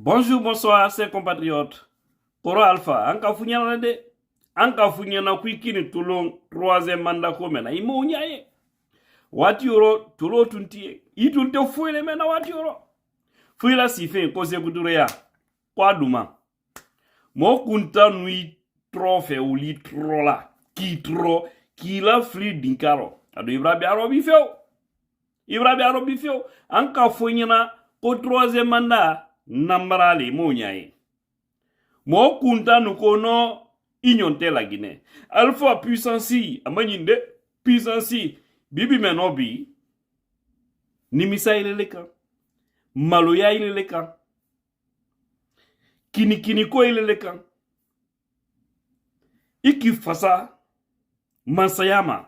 Bonjour, bonsoir, chers compatriotes. Koro Alpha, anka funyana de. Anka funyana kuikini tulong troisième mandat ko mena. Imo unyaye. Wati yoro tulo tuntie. Itunte fuele mena wati yoro. Fuila sife kose kutureya. Kwa duma. Mo kunta nui trofe ou li trola. Ki tro. Ki la fli dinkaro. Ado ibra biaro bifeo. Ibra biaro bifeo. Anka funyana ko troisième mandat. Nambarali mounyaye. Mo kunta nukono inyonte la Guinée. Alpha puissance amanyinde puissance bibi menobi nimisa ileleka. Maloya ileleka. Kini ko ileleka. Iki fasa mansayama.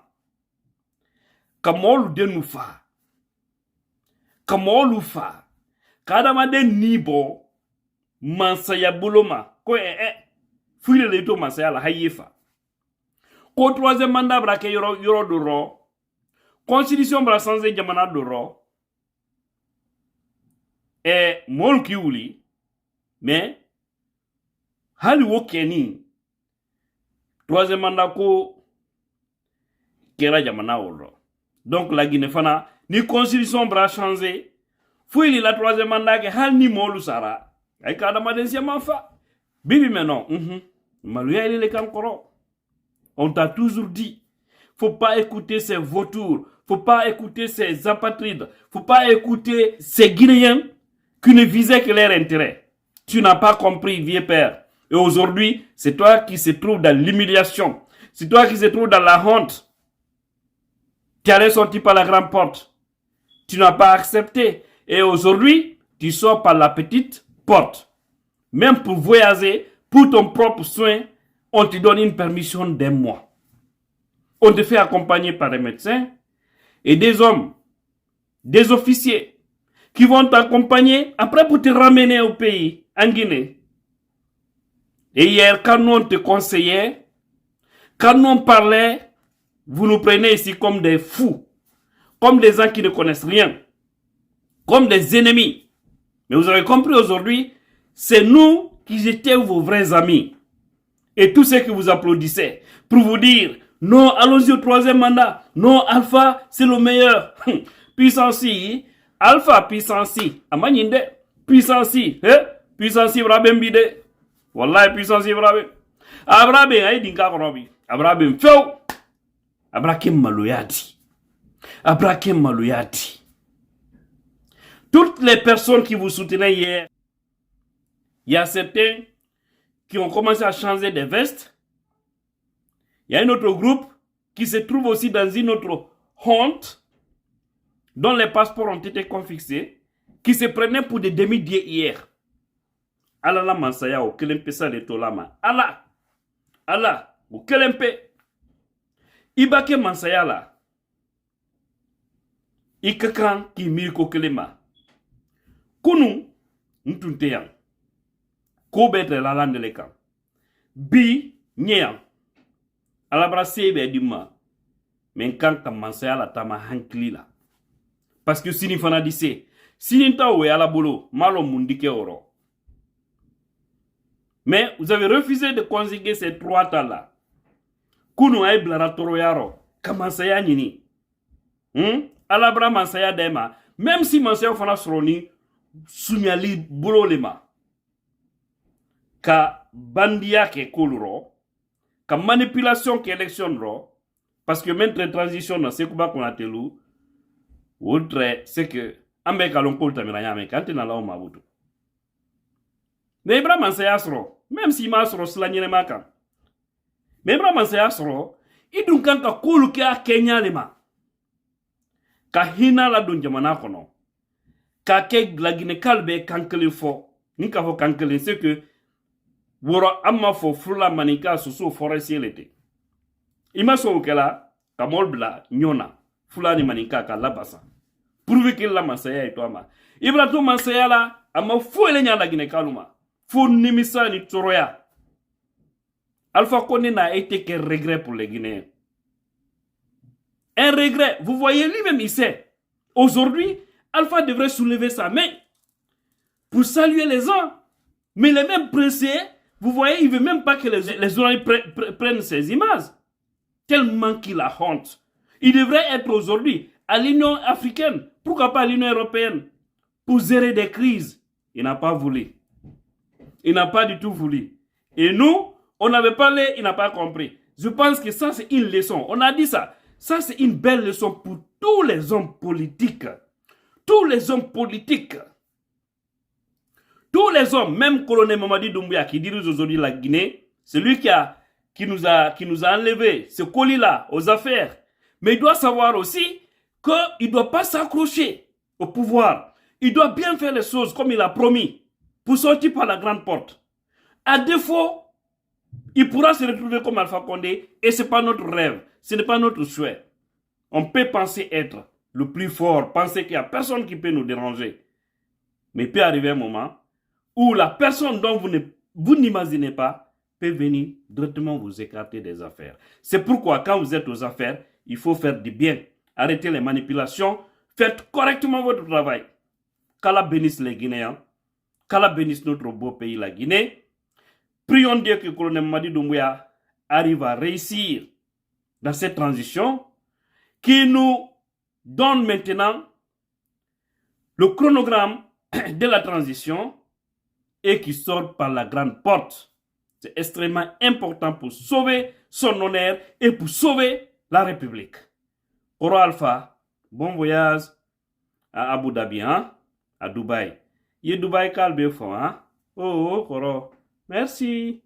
Kamolu denufa. Kamolu fa. Kadamade nibo mansaya boloma ko fuile le to mansaya la hayefa ko troisième mandat brake yoro doro constitution bra sans jamana doro molki wuli mais hali wokeni troisième mandat ko kera jamana woro donc la Guinée fana ni constitution bra changer Fouille la troisième mandat que hal ni molu sara. Ay kada madensia manfa. Bibi menon. Malouya il est kankoro. On t'a toujours dit. Faut pas écouter ces vautours. Faut pas écouter ces apatrides. Faut pas écouter ces Guinéens qui ne visaient que leur intérêt. Tu n'as pas compris, vieux père. Et aujourd'hui, c'est toi qui se trouve dans l'humiliation. C'est toi qui se trouve dans la honte. Tu allais sortir par la grande porte. Tu n'as pas accepté. Et aujourd'hui, tu sors par la petite porte. Même pour voyager, pour ton propre soin, on te donne une permission d'un mois. On te fait accompagner par des médecins et des hommes, des officiers qui vont t'accompagner après pour te ramener au pays, en Guinée. Et hier, quand nous on te conseillait, quand nous on parlait, vous nous prenez ici comme des fous, comme des gens qui ne connaissent rien. Comme des ennemis. Mais vous avez compris aujourd'hui, c'est nous qui étions vos vrais amis. Et tous ceux qui vous applaudissaient pour vous dire, non, allons-y au troisième mandat. Non, Alpha, c'est le meilleur. Puissance, Alpha, puissance. Amanyinde, puissance. Puissance, Abraham bide. Wallahi, puissance, Abraham. Abraham, aïe, dinka korobi. Abraham, feu. Abraham maloyati. Abraham maloyati. Toutes les personnes qui vous soutenaient hier, il y a certains qui ont commencé à changer de veste. Il y a un autre groupe qui se trouve aussi dans une autre honte, dont les passeports ont été confisqués, qui se prenaient pour des demi-dieux hier. Allah la mansaya au kelempe sa de tolama. Allah, au kelempe. Ibake mansaya la. Ikakan ki miriko kelema. Kunu ntunteyan ko betre la landele kan bi nyeyan alabra sebe dima men kan mansaya la tama hankli la parce que sini fana dise sini tawe ala bolo malo mundike oro mais vous avez refusé de conjuguer ces trois tas là kunu ay blara toro yaro kamansaya nyini alabra mansaya dema même si mansaya fana sroni Sunyali bololema ka bandia ke koluro ka manipulation ke élection ro parce que même transition na sekuba konatelu outre c'est que ambe kalon kolta miranya me kanti na lawo mabutu mais Ibrahim sayasro même si masro slanyene maka mais Ibrahim sayasro idun kan ka kolu ke a Kenya lema ka hina la dun jamana kono ka ke la Guinée kalbe kankele fo ni ka fo kankele c'est que woro amma fo fula manika susu forestier lete ima so kala ka molbla nyona fula ni manika ka labasa prouver que la masaya et toi ma Ibrahim masaya la amma fo ele nya la Guinée kaluma fo nimisa ni toroya Alpha Condé n'a été que regret pour les Guinéens. Un regret, vous voyez lui-même il sait. Aujourd'hui, Alpha devrait soulever sa main pour saluer les uns Mais les mêmes pressés, vous voyez, il ne veut même pas que les journalistes prennent ces images. Tellement qu'il a honte. Il devrait être aujourd'hui à l'Union africaine, pourquoi pas à l'Union européenne, pour gérer des crises. Il n'a pas voulu. Il n'a pas du tout voulu. Et nous, on avait parlé, il n'a pas compris. Je pense que ça, c'est une leçon. On a dit ça. Ça, c'est une belle leçon pour tous les hommes politiques. Tous les hommes politiques. Tous les hommes, même colonel Mamadi Doumbouya qui dirige aujourd'hui la Guinée, c'est lui qui nous a enlevé ce colis-là aux affaires. Mais il doit savoir aussi qu'il ne doit pas s'accrocher au pouvoir. Il doit bien faire les choses comme il a promis pour sortir par la grande porte. À défaut, il pourra se retrouver comme Alpha Condé et ce n'est pas notre rêve, ce n'est pas notre souhait. On peut penser être le plus fort, penser qu'il n'y a personne qui peut nous déranger. Mais il peut arriver un moment où la personne dont vous n'imaginez pas peut venir directement vous écarter des affaires. C'est pourquoi quand vous êtes aux affaires, il faut faire du bien. Arrêtez les manipulations, faites correctement votre travail. Qu'Allah bénisse les Guinéens, qu'Allah bénisse notre beau pays, la Guinée. Prions Dieu que le colonel Mamadi Doumbouya arrive à réussir dans cette transition, qui nous donne maintenant le chronogramme de la transition et qui sort par la grande porte. C'est extrêmement important pour sauver son honneur et pour sauver la République. Koro Alpha, bon voyage à Abu Dhabi, hein? À Dubaï. Il y a Dubaï calme, hein? Oh, Koro. Merci.